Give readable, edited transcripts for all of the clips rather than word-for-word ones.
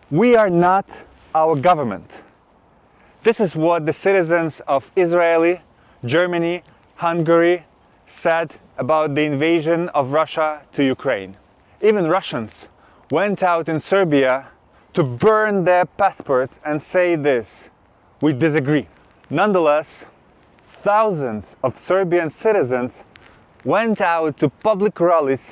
We are not our government. This is what the citizens of Israel, Germany, Hungary said about the invasion of Russia to Ukraine. Even Russians went out in Serbia to burn their passports and say this: we disagree. Nonetheless, thousands of Serbian citizens went out to public rallies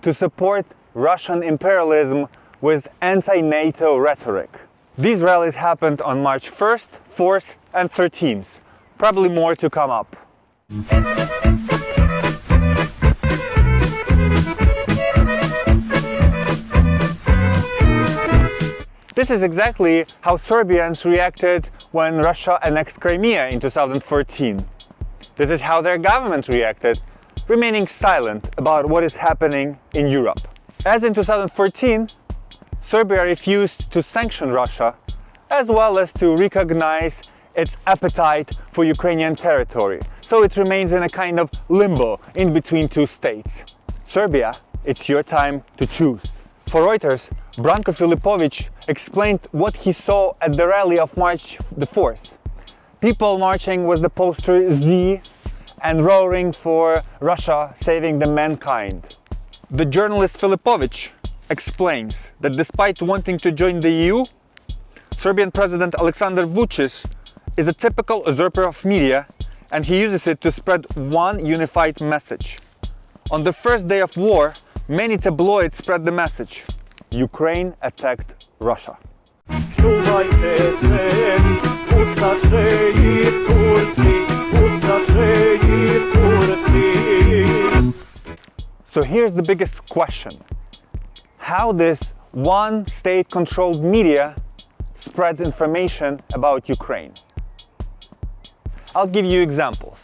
to support Russian imperialism with anti-NATO rhetoric. These rallies happened on March 1st, 4th and 13th. Probably more to come up. This is exactly how Serbians reacted when Russia annexed Crimea in 2014. This is how their government reacted, remaining silent about what is happening in Europe. As in 2014, Serbia refused to sanction Russia, as well as to recognize its appetite for Ukrainian territory. So it remains in a kind of limbo in between two states. Serbia, it's your time to choose. For Reuters, Branko Filipović explained what he saw at the rally of March the 4th. People marching with the poster Z and roaring for Russia saving the mankind. The journalist Filipović explains that despite wanting to join the EU, Serbian President Aleksandar Vučić is a typical usurper of media, and he uses it to spread one unified message. On the first day of war, many tabloids spread the message: Ukraine attacked Russia. So here's the biggest question: how this one state-controlled media spreads information about Ukraine. I'll give you examples.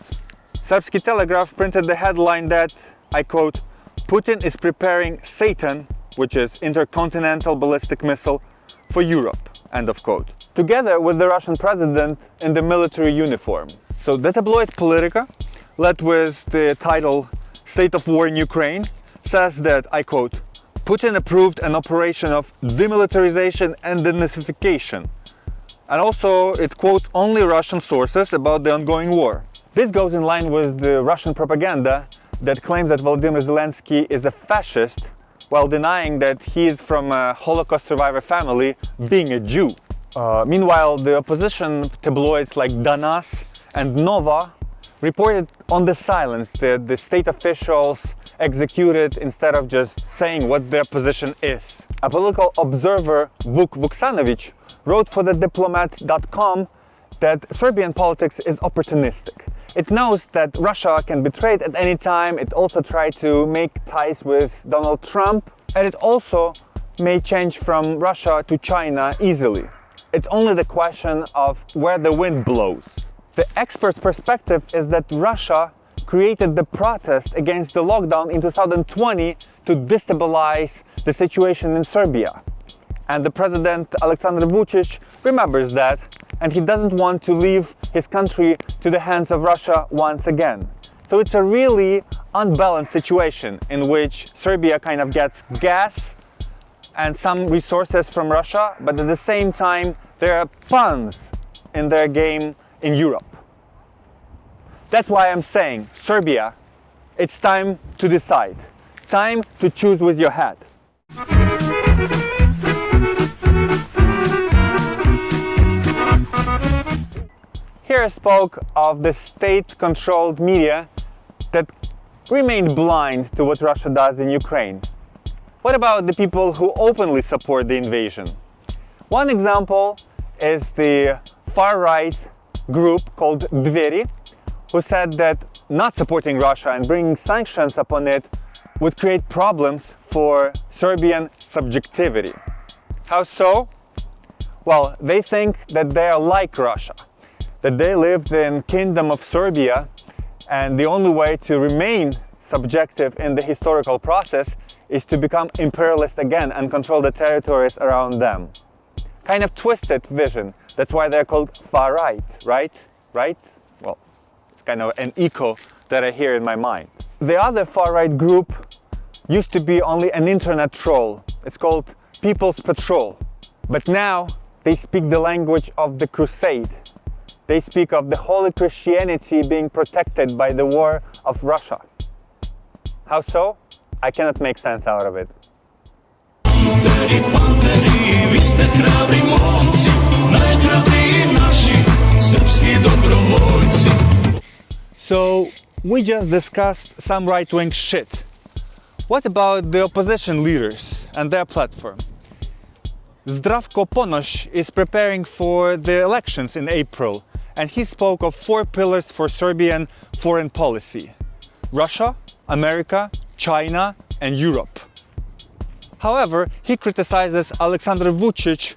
Srpski Telegraph printed the headline that, I quote, "Putin is preparing Satan," which is intercontinental ballistic missile, "for Europe," end of quote, together with the Russian president in the military uniform. So the tabloid Politica, led with the title "State of War in Ukraine," says that, I quote, "Putin approved an operation of demilitarization and denazification." And also it quotes only Russian sources about the ongoing war. This goes in line with the Russian propaganda that claims that Volodymyr Zelensky is a fascist, while denying that he is from a Holocaust survivor family, being a Jew. Meanwhile, the opposition tabloids like Danas and Nova reported on the silence that the state officials executed instead of just saying what their position is. A political observer, Vuk Vuksanović, wrote for the diplomat.com that Serbian politics is opportunistic. It knows that Russia can be betrayed at any time. It also tried to make ties with Donald Trump, and it also may change from Russia to China easily. It's only the question of where the wind blows. The expert's perspective is that Russia created the protest against the lockdown in 2020 to destabilize the situation in Serbia. And the president, Aleksandar Vučić, remembers that, and he doesn't want to leave his country to the hands of Russia once again. So it's a really unbalanced situation in which Serbia kind of gets gas and some resources from Russia, but at the same time there are pawns in their game in Europe. That's why I'm saying, Serbia, it's time to decide. Time to choose with your head. Here I spoke of the state-controlled media that remained blind to what Russia does in Ukraine. What about the people who openly support the invasion? One example is the far-right group called Dveri, who said that not supporting Russia and bringing sanctions upon it would create problems for Serbian subjectivity. How so? Well, they think that they are like Russia, that they lived in Kingdom of Serbia, and the only way to remain subjective in the historical process is to become imperialist again and control the territories around them. Kind of twisted vision. That's why they're called far right, right? Right? Well, it's kind of an echo that I hear in my mind. The other far right group used to be only an internet troll. It's called People's Patrol. But now they speak the language of the crusade. They speak of the holy Christianity being protected by the war of Russia. How so? I cannot make sense out of it. So, we just discussed some right-wing shit. What about the opposition leaders and their platform? Zdravko Ponoš is preparing for the elections in April, and he spoke of 4 pillars for Serbian foreign policy: Russia, America, China, and Europe. However, he criticizes Aleksandar Vučić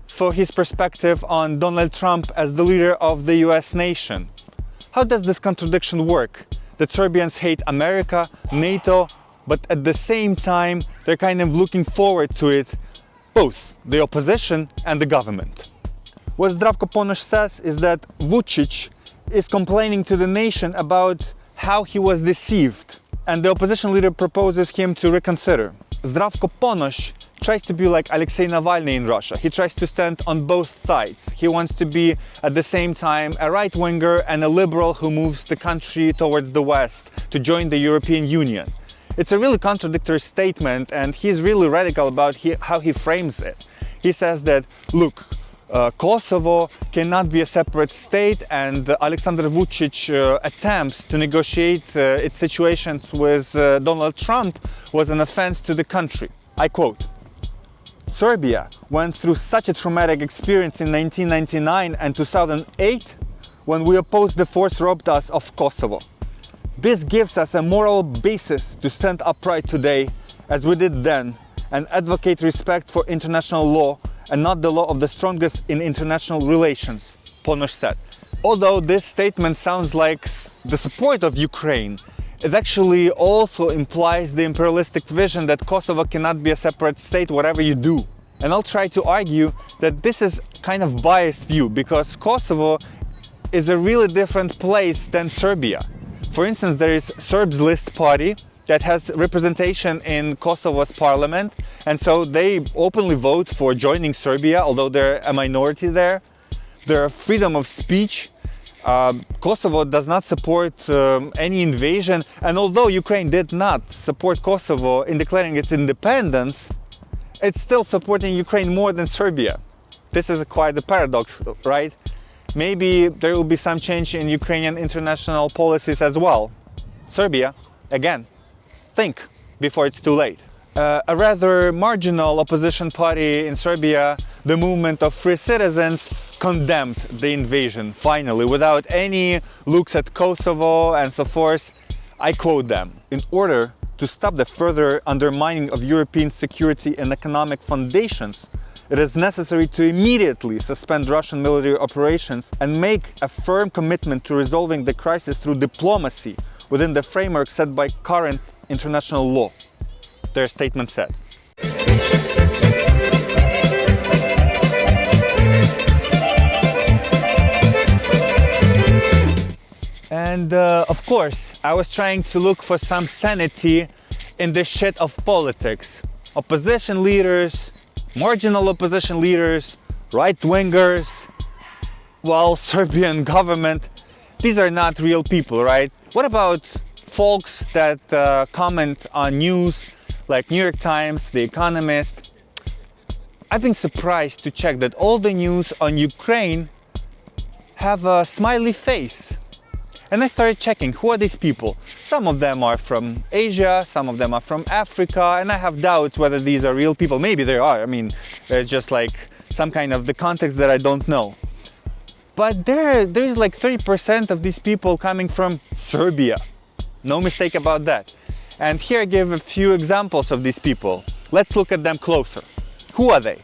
for his perspective on Donald Trump as the leader of the US nation. How does this contradiction work? That Serbians hate America, NATO, but at the same time they're kind of looking forward to it, both the opposition and the government. What Zdravko Ponoš says is that Vučić is complaining to the nation about how he was deceived, and the opposition leader proposes him to reconsider. Zdravko Ponoš tries to be like Alexei Navalny in Russia. He tries to stand on both sides. He wants to be at the same time a right-winger and a liberal who moves the country towards the West to join the European Union. It's a really contradictory statement, and he's really radical about how he frames it. He says that, look, Kosovo cannot be a separate state, and Aleksandar Vučić attempts to negotiate its situations with Donald Trump was an offense to the country. I quote, "Serbia went through such a traumatic experience in 1999 and 2008 when we opposed the force robbed us of Kosovo. This gives us a moral basis to stand upright today, as we did then, and advocate respect for international law and not the law of the strongest in international relations," Ponoš said. Although this statement sounds like the support of Ukraine, it actually also implies the imperialistic vision that Kosovo cannot be a separate state whatever you do. And I'll try to argue that this is kind of biased view, because Kosovo is a really different place than Serbia. For instance, there is Serbs List party that has representation in Kosovo's parliament, and so they openly vote for joining Serbia, although they're a minority there. There's freedom of speech. Kosovo does not support any invasion, and although Ukraine did not support Kosovo in declaring its independence, it's still supporting Ukraine more than Serbia. This is quite a paradox, right? Maybe there will be some change in Ukrainian international policies as well. Serbia, again, think before it's too late. A rather marginal opposition party in Serbia, the Movement of Free Citizens, condemned the invasion, finally, without any looks at Kosovo and so forth. I quote them, "In order to stop the further undermining of European security and economic foundations, it is necessary to immediately suspend Russian military operations and make a firm commitment to resolving the crisis through diplomacy within the framework set by current international law," their statement said. And of course, I was trying to look for some sanity in this shit of politics. Opposition leaders, marginal opposition leaders, right-wingers, well, Serbian government, these are not real people, right? What about folks that comment on news like New York Times, The Economist? I've been surprised to check that all the news on Ukraine have a smiley face. And I started checking, who are these people? Some of them are from Asia, some of them are from Africa, and I have doubts whether these are real people. Maybe they are. I mean, there's just like some kind of the context that I don't know. But there's like 30% of these people coming from Serbia. No mistake about that. And here I give a few examples of these people. Let's look at them closer. Who are they?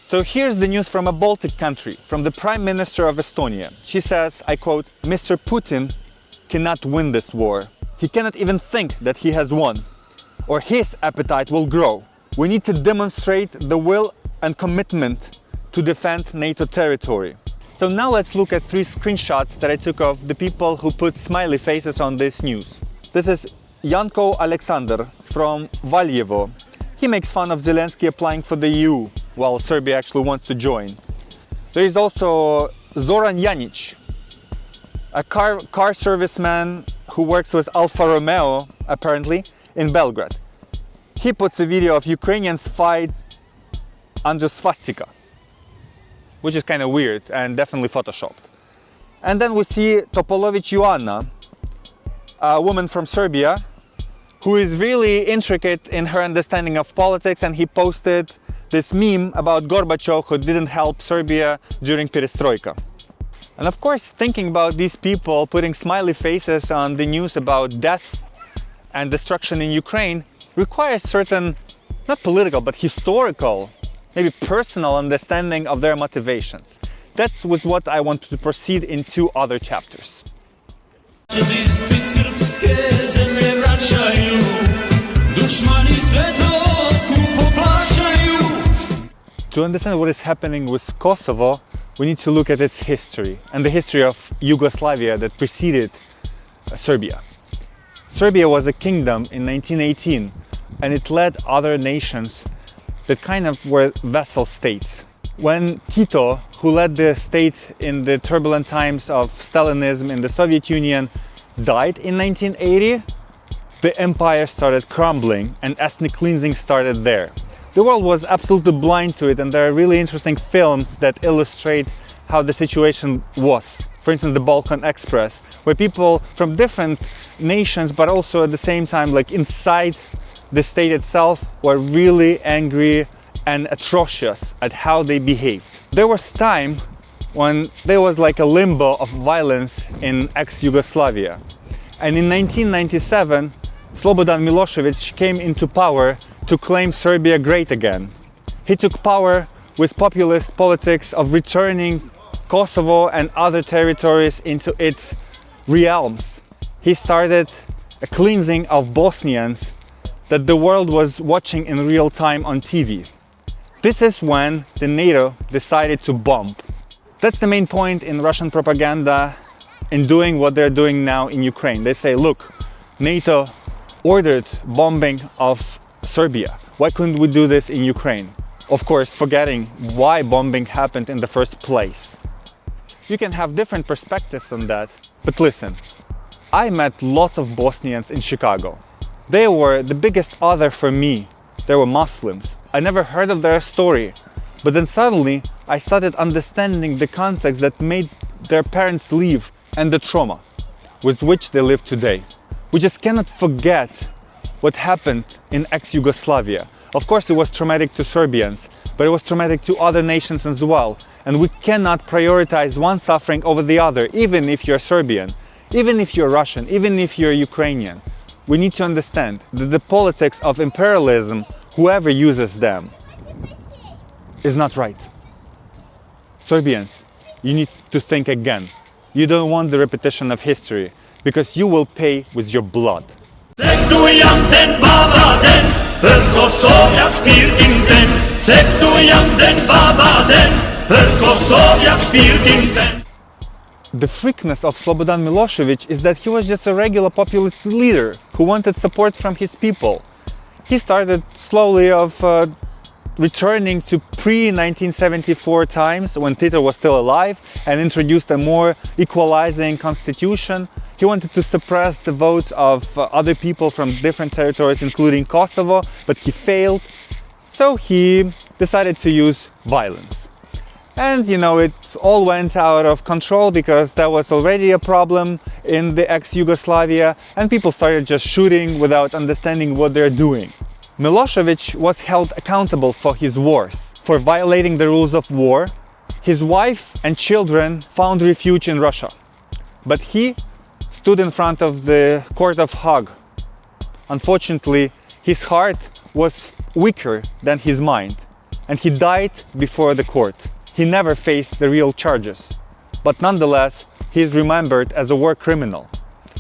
So here's the news from a Baltic country, from the Prime Minister of Estonia. She says, I quote, "Mr. Putin cannot win this war. He cannot even think that he has won, or his appetite will grow. We need to demonstrate the will and commitment to defend NATO territory." So now let's look at 3 screenshots that I took of the people who put smiley faces on this news. This is Janko Aleksandar from Valjevo. He makes fun of Zelensky applying for the EU. while Serbia actually wants to join. There is also Zoran Janić, a car serviceman who works with Alfa Romeo, apparently, in Belgrade. He puts a video of Ukrainians fight under swastika, which is kind of weird and definitely photoshopped. And then we see Topolović Joanna, a woman from Serbia, who is really intricate in her understanding of politics, and he posted this meme about Gorbachev who didn't help Serbia during perestroika. And of course, thinking about these people putting smiley faces on the news about death and destruction in Ukraine requires certain, not political, but historical, maybe personal understanding of their motivations. That's with what I want to proceed in two other chapters. To understand what is happening with Kosovo, we need to look at its history and the history of Yugoslavia that preceded Serbia. Serbia was a kingdom in 1918, and it led other nations that kind of were vassal states. When Tito, who led the state in the turbulent times of Stalinism in the Soviet Union, died in 1980, the empire started crumbling and ethnic cleansing started there. The world was absolutely blind to it, and there are really interesting films that illustrate how the situation was. For instance, the Balkan Express, where people from different nations, but also at the same time, like inside the state itself, were really angry and atrocious at how they behaved. There was time when there was like a limbo of violence in ex-Yugoslavia. And in 1997, Slobodan Milošević came into power to claim Serbia great again. He took power with populist politics of returning Kosovo and other territories into its realms. He started a cleansing of Bosnians that the world was watching in real time on TV. This is when the NATO decided to bomb. That's the main point in Russian propaganda in doing what they're doing now in Ukraine. They say, look, NATO ordered bombing of Serbia. Why couldn't we do this in Ukraine? Of course, forgetting why bombing happened in the first place. You can have different perspectives on that, but listen, I met lots of Bosnians in Chicago. They were the biggest other for me. They were Muslims. I never heard of their story, but then suddenly I started understanding the context that made their parents leave and the trauma with which they live today. We just cannot forget what happened in ex-Yugoslavia. Of course, it was traumatic to Serbians, but it was traumatic to other nations as well. And we cannot prioritize one suffering over the other, even if you're Serbian, even if you're Russian, even if you're Ukrainian. We need to understand that the politics of imperialism, whoever uses them, is not right. Serbians, you need to think again. You don't want the repetition of history, because you will pay with your blood. The freakness of Slobodan Milošević is that he was just a regular populist leader who wanted support from his people. He started slowly of returning to pre-1974 times when Tito was still alive and introduced a more equalizing constitution. He wanted to suppress the votes of other people from different territories, including Kosovo, but he failed. So he decided to use violence. And you know, it all went out of control because there was already a problem in the ex-Yugoslavia, and people started just shooting without understanding what they're doing. Milošević was held accountable for his wars, for violating the rules of war. His wife and children found refuge in Russia, but he stood in front of the court of Hague. Unfortunately, his heart was weaker than his mind, and he died before the court. He never faced the real charges, but nonetheless, he is remembered as a war criminal.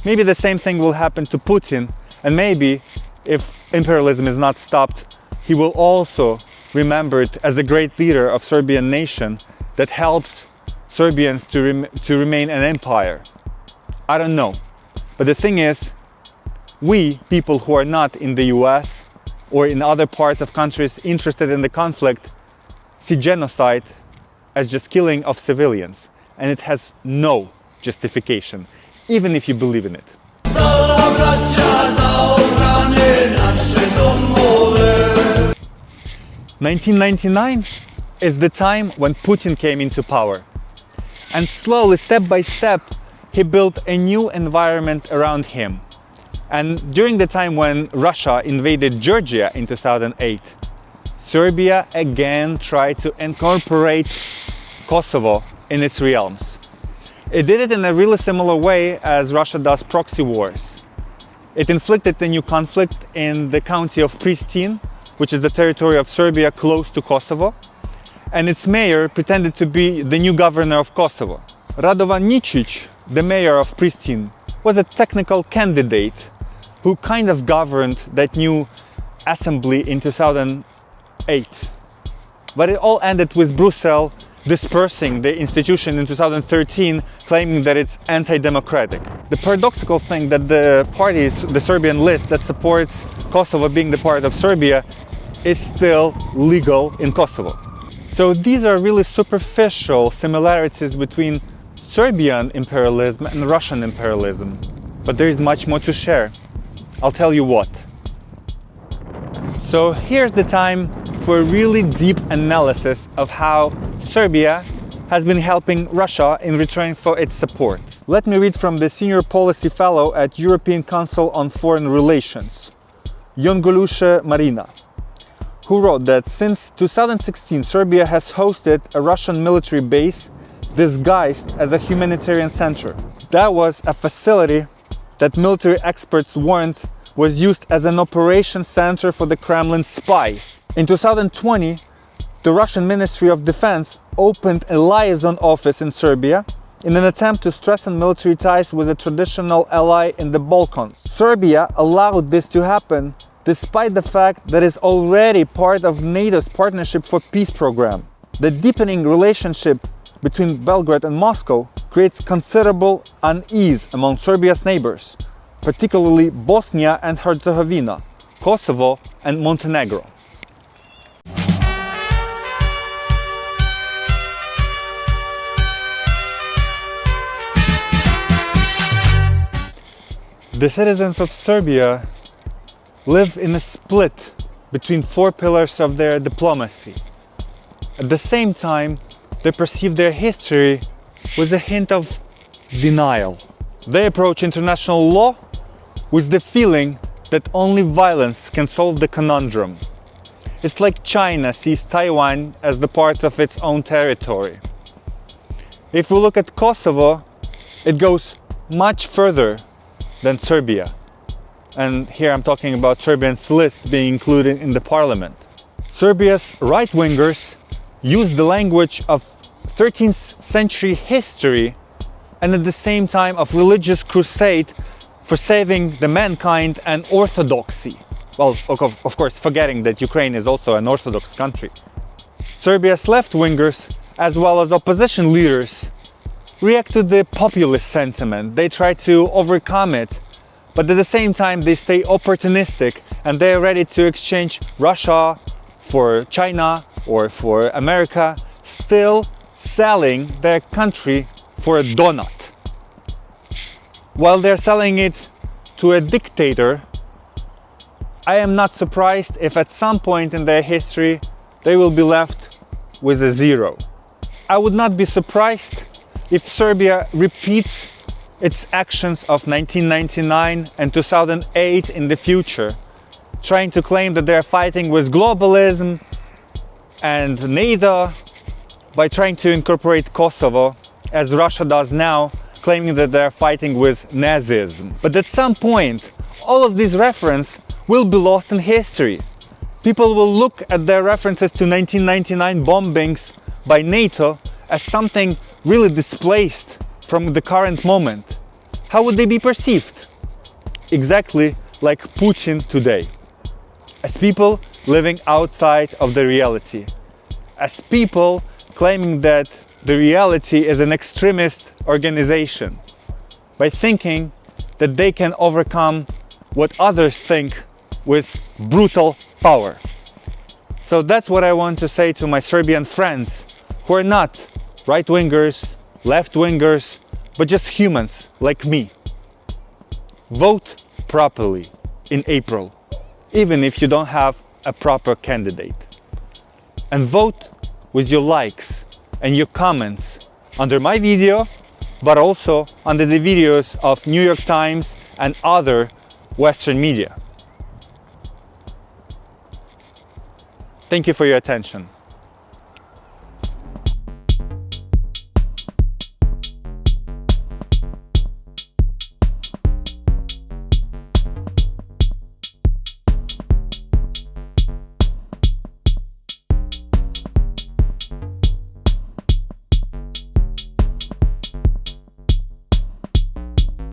Maybe the same thing will happen to Putin, and maybe if imperialism is not stopped, he will also remembered as a great leader of Serbian nation that helped Serbians to remain an empire. I don't know, but the thing is, we people who are not in the US or in other parts of countries interested in the conflict see genocide as just killing of civilians, and it has no justification, even if you believe in it. 1999 is the time when Putin came into power, and slowly, step by step, he built a new environment around him. And during the time when Russia invaded Georgia in 2008, Serbia again tried to incorporate Kosovo in its realms. It did it in a really similar way as Russia does proxy wars. It inflicted a new conflict in the county of Pristina, which is the territory of Serbia close to Kosovo, and its mayor pretended to be the new governor of Kosovo. Radovan Ničić, the mayor of Pristina, was a technical candidate who kind of governed that new assembly in 2008. But it all ended with Brussels dispersing the institution in 2013, claiming that it's anti-democratic. The paradoxical thing that the parties, the Serbian list that supports Kosovo being the part of Serbia, is still legal in Kosovo. So these are really superficial similarities between Serbian imperialism and Russian imperialism. But there is much more to share. I'll tell you what. So here's the time for a really deep analysis of how Serbia has been helping Russia in return for its support. Let me read from the Senior Policy Fellow at European Council on Foreign Relations, Iongoluše Marina, who wrote that since 2016 Serbia has hosted a Russian military base disguised as a humanitarian center. That was a facility that military experts warned was used as an operation center for the Kremlin spies. In 2020, the Russian Ministry of Defense opened a liaison office in Serbia in an attempt to strengthen military ties with a traditional ally in the Balkans. Serbia allowed this to happen despite the fact that it's already part of NATO's Partnership for Peace program. The deepening relationship between Belgrade and Moscow creates considerable unease among Serbia's neighbors, particularly Bosnia and Herzegovina, Kosovo and Montenegro. The citizens of Serbia live in a split between four pillars of their diplomacy. At the same time, they perceive their history with a hint of denial. They approach international law with the feeling that only violence can solve the conundrum. It's like China sees Taiwan as the part of its own territory. If we look at Kosovo, it goes much further than Serbia. And here I'm talking about Serbians' list being included in the parliament. Serbia's right-wingers use the language of 13th century history and at the same time of religious crusade for saving the mankind and orthodoxy. Well, of course, forgetting that Ukraine is also an Orthodox country. Serbia's left-wingers, as well as opposition leaders, react to the populist sentiment. They try to overcome it, but at the same time they stay opportunistic and they are ready to exchange Russia for China or for America, still selling their country for a donut. While they're selling it to a dictator, I am not surprised if at some point in their history they will be left with a zero. I would not be surprised if Serbia repeats its actions of 1999 and 2008 in the future, trying to claim that they're fighting with globalism and NATO by trying to incorporate Kosovo, as Russia does now, claiming that they're fighting with Nazism. But at some point, all of these references will be lost in history. People will look at their references to 1999 bombings by NATO as something really displaced from the current moment. How would they be perceived? Exactly like Putin today. As people living outside of the reality. As people claiming that the reality is an extremist organization. By thinking that they can overcome what others think with brutal power. So that's what I want to say to my Serbian friends who are not right-wingers, left-wingers, but just humans like me. Vote properly in April, even if you don't have a proper candidate. And vote with your likes and your comments under my video, but also under the videos of New York Times and other Western media. Thank you for your attention.